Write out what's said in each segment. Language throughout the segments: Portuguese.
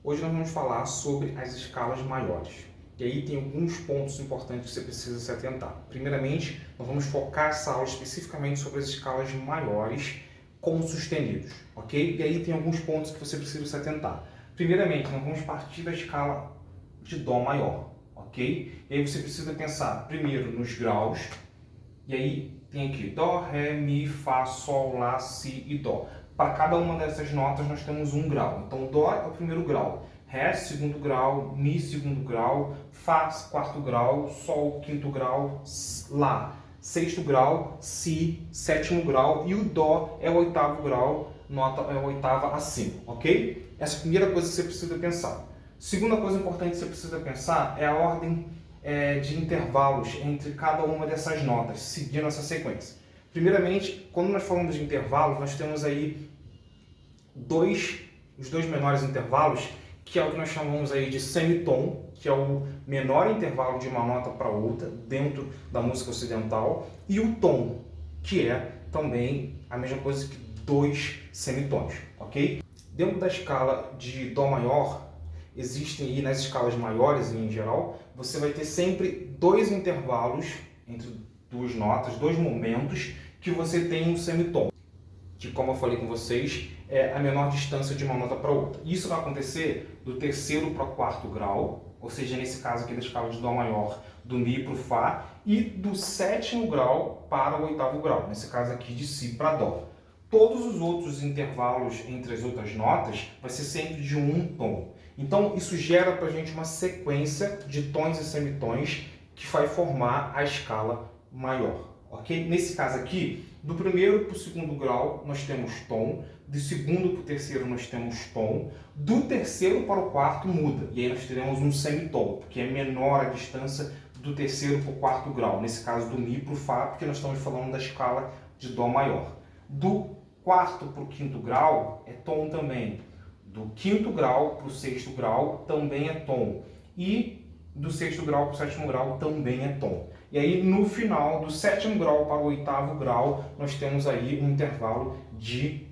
Hoje nós vamos falar sobre as escalas maiores. E aí tem alguns pontos importantes que você precisa se atentar. Primeiramente, nós vamos focar essa aula especificamente sobre as escalas maiores com sustenidos, ok? E aí tem alguns pontos que você precisa se atentar. Primeiramente, nós vamos partir da escala de Dó maior, ok? E aí você precisa pensar primeiro nos graus, e aí tem aqui Dó, Ré, Mi, Fá, Sol, Lá, Si e Dó. Para cada uma dessas notas nós temos um grau. Então Dó é o primeiro grau, Ré segundo grau, Mi segundo grau, Fá quarto grau, Sol quinto grau, Lá sexto grau, Si sétimo grau e o Dó é o oitavo grau, nota é a oitava acima, ok? Essa é a primeira coisa que você precisa pensar. Segunda coisa importante que você precisa pensar é a ordem de intervalos entre cada uma dessas notas, seguindo essa sequência. Primeiramente, quando nós falamos de intervalos, nós temos aí os dois menores intervalos, que é o que nós chamamos aí de semitom, que é o menor intervalo de uma nota para outra dentro da música ocidental, e o tom, que é também a mesma coisa que dois semitons, ok? Dentro da escala de Dó maior, existem aí nas escalas maiores em geral, você vai ter sempre dois intervalos entre duas notas, dois momentos que você tem um semitom, que, como eu falei com vocês, é a menor distância de uma nota para outra. Isso vai acontecer do terceiro para o quarto grau, ou seja, nesse caso aqui da escala de Dó maior, do Mi para o Fá, e do sétimo grau para o oitavo grau, nesse caso aqui de Si para Dó. Todos os outros intervalos entre as outras notas vai ser sempre de um tom. Então, isso gera para a gente uma sequência de tons e semitons que vai formar a escala maior, ok? Nesse caso aqui, do primeiro para o segundo grau nós temos tom, do segundo para o terceiro nós temos tom, do terceiro para o quarto muda, e aí nós teremos um semitom, porque é menor a distância do terceiro para o quarto grau, nesse caso do Mi para o Fá, porque nós estamos falando da escala de Dó maior. Do quarto para o quinto grau é tom também. Do quinto grau para o sexto grau também é tom. E do sexto grau para o sétimo grau também é tom. E aí no final, do sétimo grau para o oitavo grau, nós temos aí um intervalo de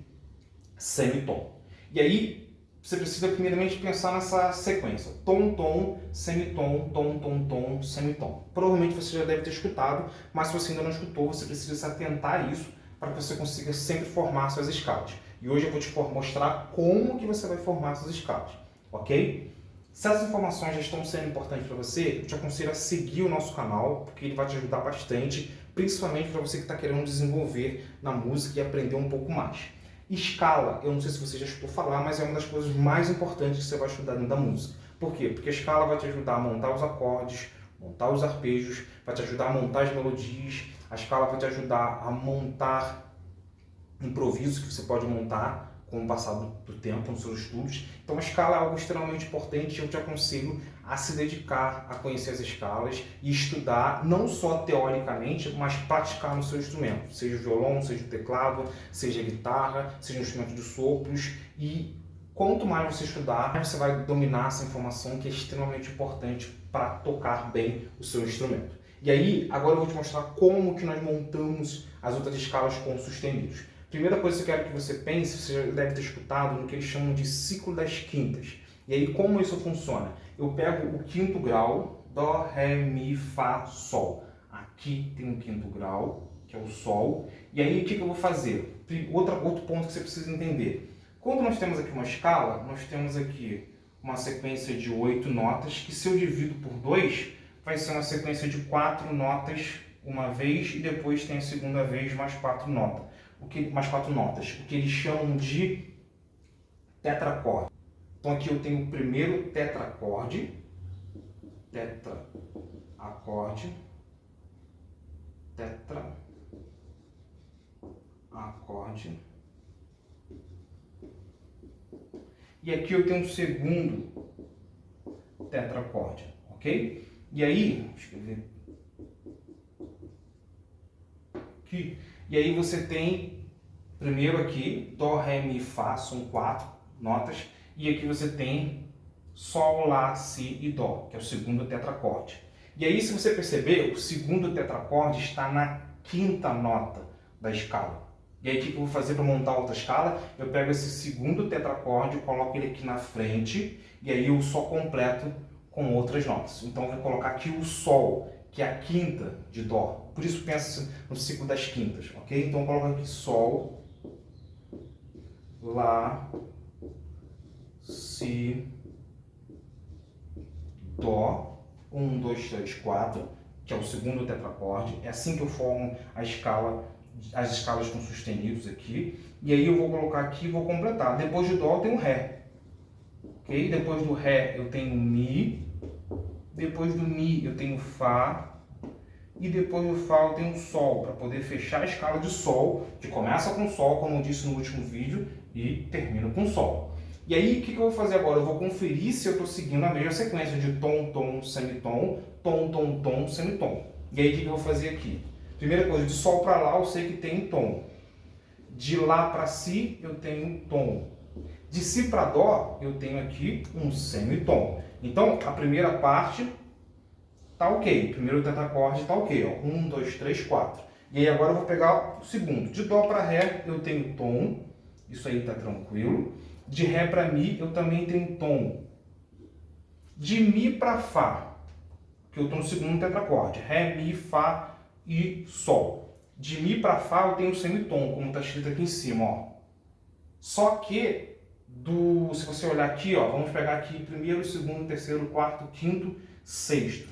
semitom. E aí você precisa primeiramente pensar nessa sequência. Tom, tom, semitom, tom, tom, tom, semitom. Provavelmente você já deve ter escutado, mas se você ainda não escutou, você precisa se atentar a isso para que você consiga sempre formar suas escalas. E hoje eu vou te mostrar como que você vai formar suas escalas, ok? Se essas informações já estão sendo importantes para você, eu te aconselho a seguir o nosso canal, porque ele vai te ajudar bastante, principalmente para você que está querendo desenvolver na música e aprender um pouco mais. Escala, eu não sei se você já escutou falar, mas é uma das coisas mais importantes que você vai estudar dentro da música. Por quê? Porque a escala vai te ajudar a montar os acordes, montar os arpejos, vai te ajudar a montar as melodias, a escala vai te ajudar a montar improvisos que você pode montar com o passar do tempo nos seus estudos. Então a escala é algo extremamente importante e eu te aconselho a se dedicar a conhecer as escalas e estudar não só teoricamente, mas praticar no seu instrumento, seja o violão, seja o teclado, seja a guitarra, seja um instrumento de sopros. E quanto mais você estudar, mais você vai dominar essa informação que é extremamente importante para tocar bem o seu instrumento. E aí, agora eu vou te mostrar como que nós montamos as outras escalas com sustenidos. Primeira coisa que eu quero que você pense, você já deve ter escutado no que eles chamam de ciclo das quintas. E aí, como isso funciona? Eu pego o quinto grau, Dó, Ré, Mi, Fá, Sol. Aqui tem um quinto grau, que é o Sol. E aí, o que eu vou fazer? Outro ponto que você precisa entender. Quando nós temos aqui uma escala, nós temos aqui uma sequência de 8 notas, que se eu divido por 2, vai ser uma sequência de 4 notas uma vez, e depois tem a segunda vez mais 4 notas. O que eles chamam de tetracorde. Então aqui eu tenho o primeiro tetracorde, e aqui eu tenho o segundo tetracorde, ok? E aí, vou escrever aqui. E aí você tem, primeiro aqui, Dó, Ré, Mi, Fá, são 4 notas. E aqui você tem Sol, Lá, Si e Dó, que é o segundo tetracorde. E aí, se você perceber, o segundo tetracorde está na quinta nota da escala. E aí o que eu vou fazer para montar outra escala? Eu pego esse segundo tetracorde, coloco ele aqui na frente e aí eu só completo com outras notas. Então eu vou colocar aqui o Sol, que é a quinta de Dó. Por isso pensa no ciclo das quintas, ok? Então eu coloco aqui Sol, Lá, Si, Dó, 1, 2, 3, 4, que é o segundo tetracorde. É assim que eu formo a escala, as escalas com sustenidos aqui. E aí eu vou colocar aqui e vou completar. Depois de Dó eu tenho Ré. Ok? Depois do Ré eu tenho Mi. Depois do Mi eu tenho Fá. E depois do Fá eu tenho Sol, para poder fechar a escala de Sol, que começa com Sol, como eu disse no último vídeo, e termina com Sol. E aí, o que eu vou fazer agora? Eu vou conferir se eu estou seguindo a mesma sequência de tom, tom, semitom, tom, tom, tom, semitom. E aí, o que eu vou fazer aqui? Primeira coisa, de Sol para Lá eu sei que tem tom. De Lá para Si eu tenho tom. De Si para Dó eu tenho aqui um semitom. Então, a primeira parte tá ok. Primeiro tetracorde tá ok. Ó. 1, 2, 3, 4. E aí agora eu vou pegar o segundo. De Dó para Ré eu tenho tom. Isso aí tá tranquilo. De Ré para Mi eu também tenho tom. De Mi para Fá, que eu estou no segundo tetracorde. Ré, Mi, Fá e Sol. De Mi para Fá eu tenho semitom, como está escrito aqui em cima. Ó. Só que, se você olhar aqui, ó, vamos pegar aqui primeiro, segundo, terceiro, quarto, quinto, sexto.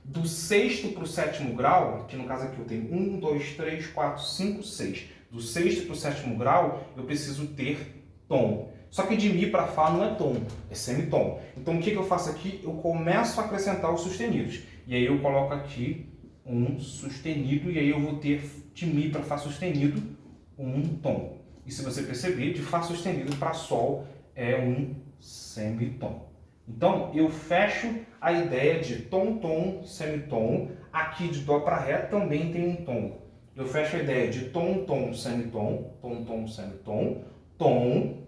Do sexto para o sétimo grau, que no caso aqui eu tenho 1, 2, 3, 4, 5, 6. Do sexto para o sétimo grau, eu preciso ter tom. Só que de Mi para Fá não é tom, é semitom. Então o que eu faço aqui? Eu começo a acrescentar os sustenidos. E aí eu coloco aqui um sustenido, e aí eu vou ter de Mi para Fá sustenido um tom. E se você perceber, de Fá sustenido para Sol é um semitom. Então, eu fecho a ideia de tom, tom, semitom. Aqui de Dó para Ré também tem um tom. Eu fecho a ideia de tom, tom, semitom, tom, tom, semitom, tom,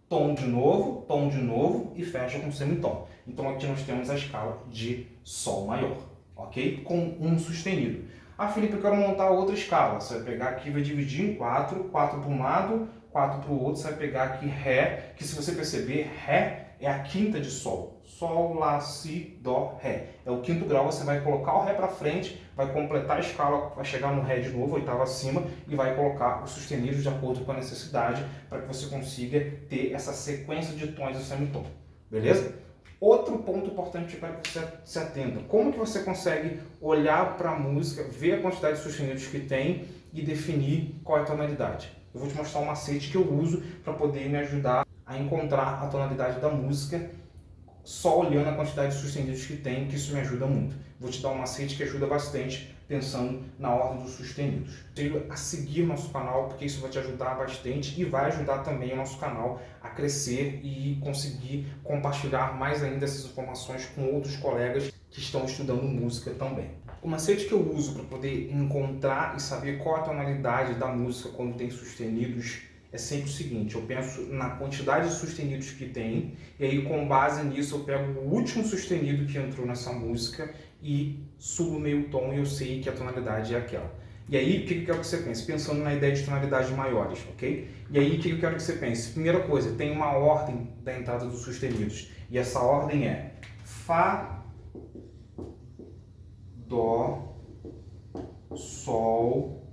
tom de novo e fecha com semitom. Então, aqui nós temos a escala de Sol maior, ok? Com um sustenido. Ah, Felipe, eu quero montar outra escala. Você vai pegar aqui e vai dividir em 4, 4 para um lado, 4 para o outro. Você vai pegar aqui Ré, que se você perceber, Ré é a quinta de Sol. Sol, Lá, Si, Dó, Ré. É o quinto grau, você vai colocar o Ré para frente, vai completar a escala, vai chegar no Ré de novo, oitava acima, e vai colocar os sustenidos de acordo com a necessidade, para que você consiga ter essa sequência de tons do semitom. Beleza? Outro ponto importante para que você se atenta. Como que você consegue olhar para a música, ver a quantidade de sustenidos que tem e definir qual é a tonalidade? Eu vou te mostrar um macete que eu uso para poder me ajudar a encontrar a tonalidade da música só olhando a quantidade de sustenidos que tem, que isso me ajuda muito. Vou te dar um macete que ajuda bastante pensando na ordem dos sustenidos. Siga a seguir nosso canal, porque isso vai te ajudar bastante e vai ajudar também o nosso canal a crescer e conseguir compartilhar mais ainda essas informações com outros colegas que estão estudando música também. O macete que eu uso para poder encontrar e saber qual a tonalidade da música quando tem sustenidos é sempre o seguinte: eu penso na quantidade de sustenidos que tem, e aí com base nisso eu pego o último sustenido que entrou nessa música e subo meio tom e eu sei que a tonalidade é aquela. E aí o que eu quero que você pense? Pensando na ideia de tonalidades maiores, ok? E aí o que eu quero que você pense? Primeira coisa, tem uma ordem da entrada dos sustenidos, e essa ordem é Fá, Dó, Sol,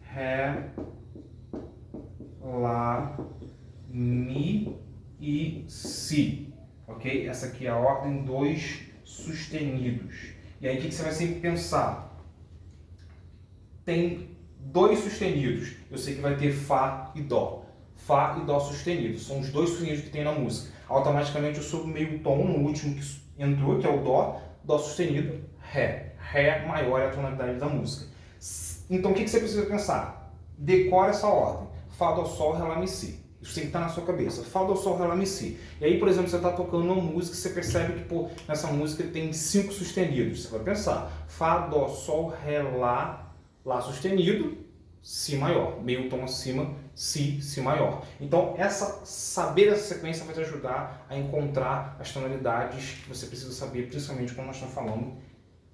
Ré, Lá, Mi e Si, ok? Essa aqui é a ordem dos sustenidos. E aí o que você vai sempre pensar? Tem dois sustenidos, eu sei que vai ter Fá e Dó. Fá e Dó sustenidos, são os dois sustenidos que tem na música. Automaticamente eu subo meio tom no último que entrou, que é o Dó, Dó sustenido, Ré. Ré maior é a tonalidade da música. Então o que você precisa pensar? Decora essa ordem. Fá, Dó, Sol, Ré, Lá, Mi, Si. Isso tem que estar na sua cabeça. Fá, Dó, Sol, Ré, Lá, Mi, Si. E aí, por exemplo, você está tocando uma música e você percebe que nessa música tem 5 sustenidos. Você vai pensar Fá, Dó, Sol, Ré, Lá, Lá sustenido, Si maior. Meio tom acima, Si, Si maior. Então, saber essa sequência vai te ajudar a encontrar as tonalidades que você precisa saber, principalmente quando nós estamos falando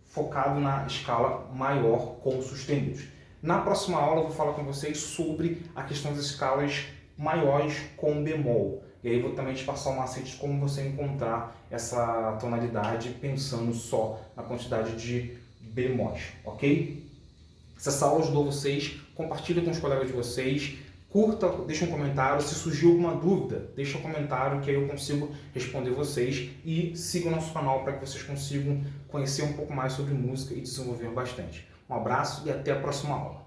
focado na escala maior com sustenidos. Na próxima aula eu vou falar com vocês sobre a questão das escalas maiores com bemol. E aí eu vou também te passar um macete de como você encontrar essa tonalidade pensando só na quantidade de bemóis, ok? Se essa aula ajudou vocês, compartilhe com os colegas de vocês, curta, deixa um comentário, se surgiu alguma dúvida, deixa um comentário que aí eu consigo responder vocês e siga o nosso canal para que vocês consigam conhecer um pouco mais sobre música e desenvolver bastante. Um abraço e até a próxima aula.